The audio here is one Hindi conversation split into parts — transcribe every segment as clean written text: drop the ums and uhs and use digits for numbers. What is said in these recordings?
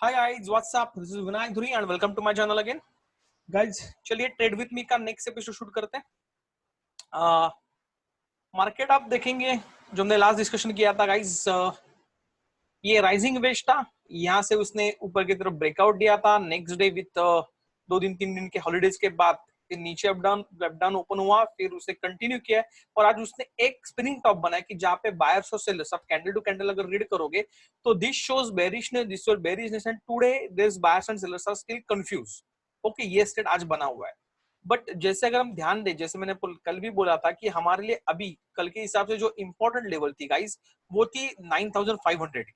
Hi guys, what's up? This is Vinayak Dhuri and welcome to my channel again. Guys, चलिए ट्रेड विथ मी का नेक्स्ट एपिसोड शूट करते हैं। मार्केट आप देखेंगे जो हमने लास्ट डिस्कशन किया था गाइज, ये राइजिंग वेज था। यहाँ से उसने ऊपर की तरफ ब्रेकआउट दिया था। नेक्स्ट डे विथ 2 दिन 3 दिन के हॉलीडेज के बाद फिर नीचे अप डाउन ओपन हुआ, फिर उसे कंटिन्यू किया और आज उसने एक स्पिनिंग टॉप बनाया कि जहाँ पे बायर्स और सेलर्स आप कैंडल टू कैंडल अगर रीड करोगे तो this shows bearishness, this shows bearishness and today this buyers and sellers are still confuse. Okay, ये स्टेट आज बना हुआ है। बट जैसे अगर हम ध्यान दें, जैसे मैंने कल भी बोला था कि हमारे लिए अभी कल के हिसाब से जो इंपॉर्टेंट लेवल थी गाइस, वो थी 9500 की,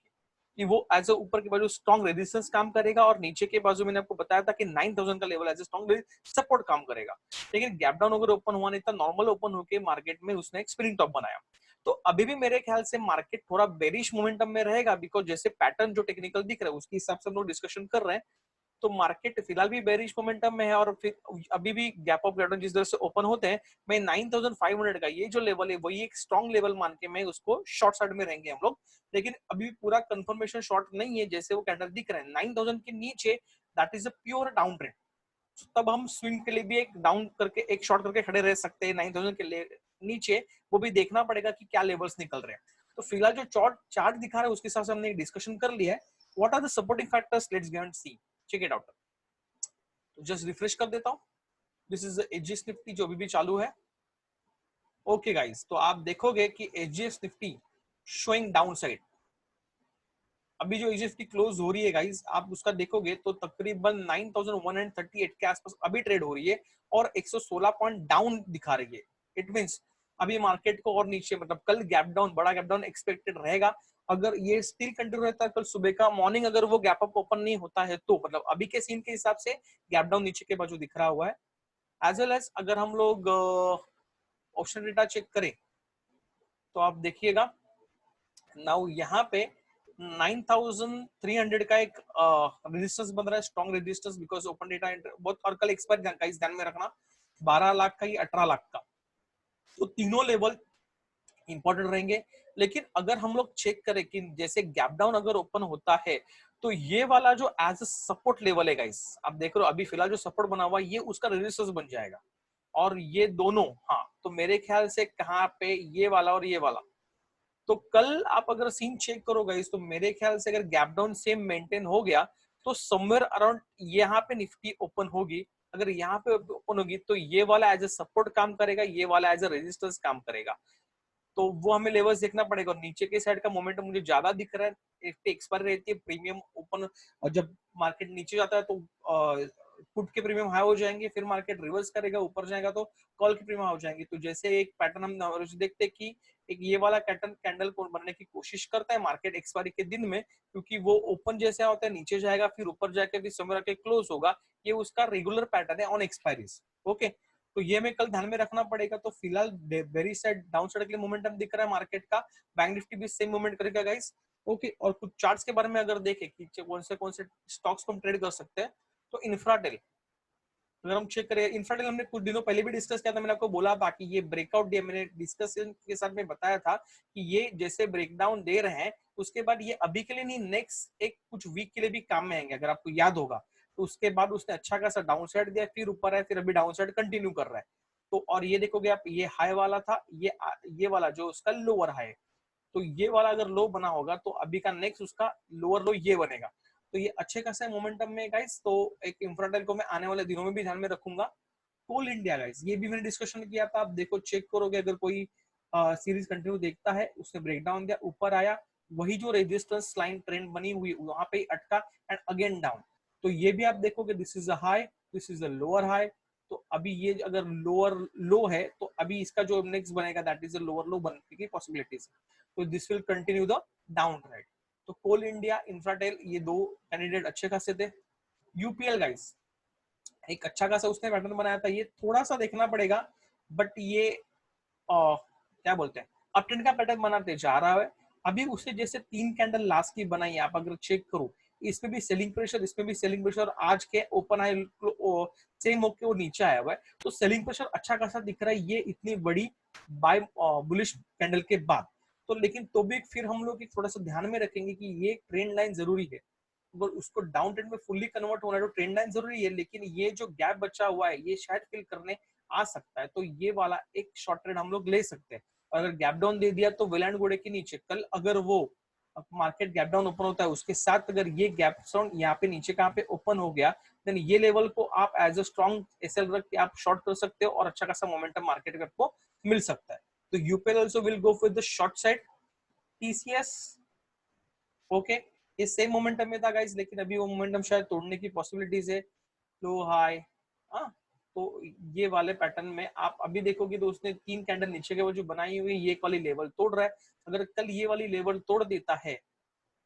कि वो एज ए ऊपर के बाजू स्ट्रॉन्ग रेजिस्टेंस काम करेगा और नीचे के बाजू मैंने आपको बताया था कि 9000 का level as a strong support काम करेगा। लेकिन गैप डाउन अगर ओपन हुआ नहीं था, नॉर्मल ओपन होकर मार्केट में उसने एक स्प्रिंग टॉप बनाया। तो अभी भी मेरे ख्याल से मार्केट थोड़ा बेरिश मोमेंटम में रहेगा, बिकॉज जैसे पैटर्न जो टेक्निकल दिख रहा है उसके हिसाब से हम लोग डिस्कशन कर रहे हैं। तो मार्केट फिलहाल भी बेरिश मोमेंटम में है और फिर अभी भी गैप ऑफ पैटर्न जिस तरह से ओपन होते हैं, मैं 9500 का ये जो लेवल है वही एक स्ट्रॉन्ग लेवल मान के मैं उसको शॉर्ट साइड में रहेंगे हम लोग। लेकिन अभी पूरा कंफर्मेशन शॉर्ट नहीं है, जैसे वो कैंडल दिख रहे हैं 9000 के नीचे, that is a pure down trend. तब हम स्विंग के लिए भी एक डाउन करके एक शॉर्ट करके खड़े रह सकते हैं 9000 के नीचे। वो भी देखना पड़ेगा कि क्या लेवल्स निकल रहे हैं। तो फिलहाल जो चार्ट दिखा रहा है उसके हिसाब से हमने डिस्कशन कर लिया है। What are the supporting factors, let's go and see, check it out. तो जस्ट रिफ्रेश कर देता हूं। दिस इज एजीएस निफ्टी जो अभी भी चालू है। ओके गाइस, तो आप देखोगे कि AGS Nifty showing down side. अभी जो एजीएस की क्लोज हो रही है गाइस, आप उसका देखोगे तो तकरीबन 9138 के आसपास अभी ट्रेड हो रही है और 116 पॉइंट डाउन दिखा रही है। इट मींस अभी मार्केट को और नीचे, मतलब कल गैप डाउन, बड़ा गैप डाउन एक्सपेक्टेड रहेगा। अगर ये स्टिल कंटिन्यू रहता है कल सुबह का मॉर्निंग, अगर वो गैप अप ओपन नहीं होता है तो मतलब अभी के सीन के हिसाब से गैप डाउन नीचे के बाजू दिख रहा हुआ है। एज वेल एज अगर हम लोग ऑप्शन डेटा चेक करें तो आप देखिएगा नाउ यहाँ पे 9300 का एक रेजिस्टेंस बन रहा है, strong resistance, because open data बहुत, और कल एक्सपायर का इस ध्यान में रखना 12 लाख का ही 18 लाख का, तो तीनों लेवल इंपॉर्टेंट रहेंगे। लेकिन अगर हम लोग चेक करें कि जैसे गैप डाउन अगर ओपन होता है तो ये वाला जो एज ए सपोर्ट लेवल है गाइस, आप देख रहे हो अभी फिलहाल जो सपोर्ट बना हुआ है ये उसका रेजिस्टेंस बन जाएगा। और ये दोनों, हाँ, तो मेरे ख्याल से कहाँ पे ये वाला और ये वाला, तो कल आप अगर सीन चेक करो गाइस तो मेरे ख्याल से अगर गैप डाउन सेम मेंटेन हो गया तो समवेयर अराउंड यहाँ पे निफ्टी ओपन होगी। अगर यहाँ पे ओपन होगी तो ये वाला एज ए सपोर्ट काम करेगा, ये वाला एज ए रेजिस्टेंस काम करेगा। तो वो हमें लेवल्स देखना पड़ेगा। और नीचे के साइड का मोमेंटम मुझे ज्यादा दिख रहा है, एक्सपायर रहती है प्रीमियम ओपन, और जब मार्केट नीचे जाता है तो पुट के प्रीमियम हाई हो जाएंगे, फिर मार्केट रिवर्स करेगा, ऊपर जाएगा तो कॉल के प्रीमियम हाई हो जाएंगे। तो जैसे एक पैटर्न हम देखते हैं कि एक ये वाला कैंडल को बनने की कोशिश करता है मार्केट एक्सपायरी के दिन में, क्योंकि वो ओपन जैसे होता है नीचे जाएगा फिर ऊपर जाके फिर समझ के क्लोज होगा। ये उसका रेगुलर पैटर्न है ऑन एक्सपायरीज। ओके, तो ये हमें कल ध्यान में रखना पड़ेगा। तो फिलहाल वेरी साइड डाउन साइड के लिए मोमेंटम दिख रहा है मार्केट का। बैंक निफ्टी भी सेम मोमेंट करेगा गाइस। ओके, और कुछ चार्ट्स के बारे में अगर देखें कि कौन से स्टॉक्स को हम ट्रेड कर सकते हैं, तो इंफ्राटेल अगर हम चेक करें, इंफ्राटेल हमने कुछ दिनों पहले भी डिस्कस किया था। मैंने आपको बोला था कि ये ब्रेकआउट दिया, मैंने डिस्कशन के साथ में बताया था कि ये जैसे ब्रेकडाउन दे रहे हैं उसके बाद ये अभी के लिए नहीं, नेक्स्ट एक कुछ वीक के लिए भी काम में आएंगे। अगर आपको याद होगा तो उसके बाद उसने अच्छा खासा डाउन साइड दिया, फिर ऊपर है, फिर अभी डाउन साइड कंटिन्यू कर रहा है। तो और ये देखोगे आप, ये हाई वाला था, ये वाला जो उसका लोअर हाई, तो ये वाला अगर लो बना होगा तो अभी का नेक्स्ट उसका लोअर लो ये बनेगा। तो ये अच्छे खासे मोमेंटम में गाइस, तो एक इंफ्राटेल को मैं आने वाले दिनों में भी ध्यान में रखूंगा। कोल इंडिया गाइस, ये भी मैंने डिस्कशन किया था। आप देखो चेक करोगे, अगर कोई सीरीज कंटिन्यू देखता है, उसने ब्रेकडाउन दिया, ऊपर आया, वही जो रेजिस्टेंस लाइन ट्रेंड बनी हुई वहां पे अटका एंड अगेन डाउन। तो ये भी आप देखोगे this is a high, this is a lower high. तो अभी ये अगर लोअर लो है तो अभी इसका जो नेक्स्ट बनेगा दैट इज अ लोअर लो बनने की पॉसिबिलिटीज। तो this will continue the down trend. तो कोल इंडिया, इंफ्राटेल, ये दो कैंडिडेट अच्छे खासे थे। यूपीएल गाइस, एक अच्छा खासा उसने पैटर्न बनाया था, ये थोड़ा सा देखना पड़ेगा। बट ये क्या बोलते हैं, अप ट्रेंड का पैटर्न बनाते जा रहा है। अभी उससे जैसे 3 कैंडल लास्ट की बनाई, आप अगर चेक करो इसमें भी सेलिंग प्रेशर, इसमें भी सेलिंग प्रेशर, आज के ओपन हाई सेम होके वो नीचे आया हुआ है। तो सेलिंग प्रेशर अच्छा खासा दिख रहा है ये इतनी बड़ी बाय बुलिश कैंडल के बाद। तो लेकिन तो भी फिर हम लोग थोड़ा सा ध्यान में रखेंगे कि ये ट्रेंड लाइन जरूरी है। अगर उसको डाउन ट्रेंड में फुल्ली कन्वर्ट होना है तो ट्रेंड लाइन जरूरी है, लेकिन ये जो गैप बचा हुआ है ये शायद फिल करने आ सकता है, तो ये वाला एक शॉर्ट ट्रेड हम लोग ले सकते हैं। अगर गैप डाउन दे दिया तो वेल एंड गुड के नीचे कल अगर वो मार्केट गैप डाउन ओपन होता है उसके साथ अगर ये गैप डाउन यहाँ पे नीचे कहाँ पे ओपन हो गया, देन ये लेवल को आप एज अ स्ट्रॉन्ग एसएल रख के आप शॉर्ट कर सकते हो और अच्छा खासा मोमेंटम मार्केट में आपको मिल सकता है। तो UPL also will go with the short side. TCS okay, ये सेम मोमेंटम में था गाइस, लेकिन अभी वो मोमेंटम शायद तोड़ने की पॉसिबिलिटीज है। लो हाई, हाँ, तो ये वाले पैटर्न में आप अभी देखोगे तो उसने 3 कैंडल नीचे के वो जो बनाई हुई ये एक वाली लेवल तोड़ रहा है। अगर कल ये वाली लेवल तोड़ देता है,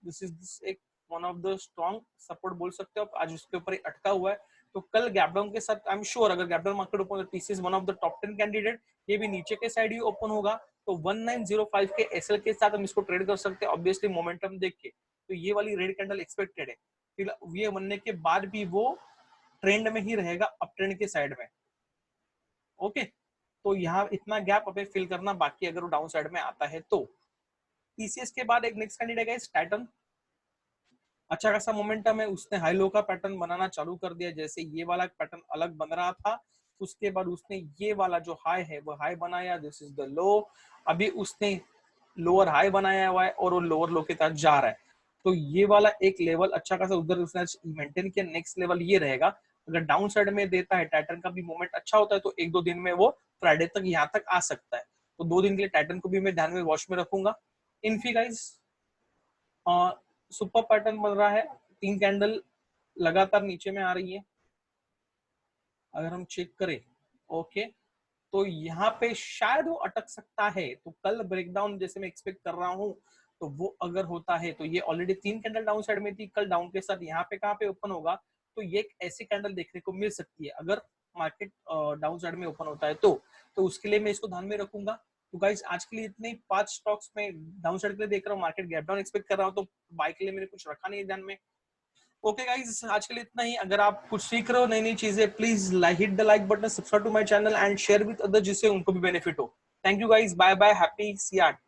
दिस इज एक one of the strong support बोल सकते हो आप, आज उसके ऊपर अटका हुआ है। तो कल गैप डाउन के साथ आई एम श्योर अगर gap down market open TCS one of the top 10 candidate, ये भी नीचे के साइड ही ओपन होगा तो 1905 के एसएल के साथ हम इसको ट्रेड कर सकते हैं ऑब्वियसली मोमेंटम देख के। तो ये वाली रेड कैंडल एक्सपेक्टेड है, फिर ये बनने के बाद भी वो ट्रेंड में ही रहेगा अप ट्रेंड के साइड में। ओके, तो यहाँ इतना गैप हमें फिल करना बाकी अगर वो डाउन साइड में आता है तो। टीसीएस के बाद एक नेक्स्ट कैंडिडेट है टाइटन, अच्छा खासा मोमेंटम है, उसने हाई लो का पैटर्न बनाना चालू कर दिया। जैसे ये वाला पैटर्न अलग बन रहा था उसके बाद उसने ये वाला जो हाई है वो हाई बनाया, दिस इज द लो। अभी उसने लोअर हाई बनाया हुआ है और वो लोअर लो के तहत जा रहा है। तो ये वाला एक लेवल अच्छा खासा उधर उसने मेंटेन किया। नेक्स्ट लेवल ये रहेगा, अगर डाउन साइड में देता है टाइटन का भी मूवमेंट अच्छा होता है तो 1-2 दिन में वो फ्राइडे तक यहाँ तक आ सकता है। तो 2 दिन के लिए टाइटन को भी मैं ध्यान में वॉच में रखूंगा। इन्फी गाइस सुपर पैटर्न बन रहा है, 3 कैंडल लगातार नीचे में आ रही है अगर हम चेक करें। ओके, तो यहाँ पे शायद वो अटक सकता है, तो कल ब्रेकडाउन जैसे मैं एक्सपेक्ट कर रहा हूँ तो वो अगर होता है तो ये ऑलरेडी 3 कैंडल डाउन साइड में थी, कल डाउन के साथ यहाँ पे कहाँ पे ओपन होगा तो ये एक ऐसी कैंडल देखने को मिल सकती है अगर मार्केट डाउन साइड में ओपन होता है तो उसके लिए मैं इसको ध्यान में रखूंगा। तो गाइस आज के लिए इतने 5 स्टॉक्स में डाउन साइड के लिए देख रहा हूँ, मार्केट गैप डाउन एक्सपेक्ट कर रहा हूँ, तो बाय के लिए मैंने कुछ रखा नहीं है ध्यान में। ओके गाइस, आज के लिए इतना ही। अगर आप कुछ सीख रहे हो नई नई चीजें, please hit the like button, subscribe to my channel and share with other जिससे उनको भी बेनिफिट हो। Thank you guys, bye bye, happy SEAT.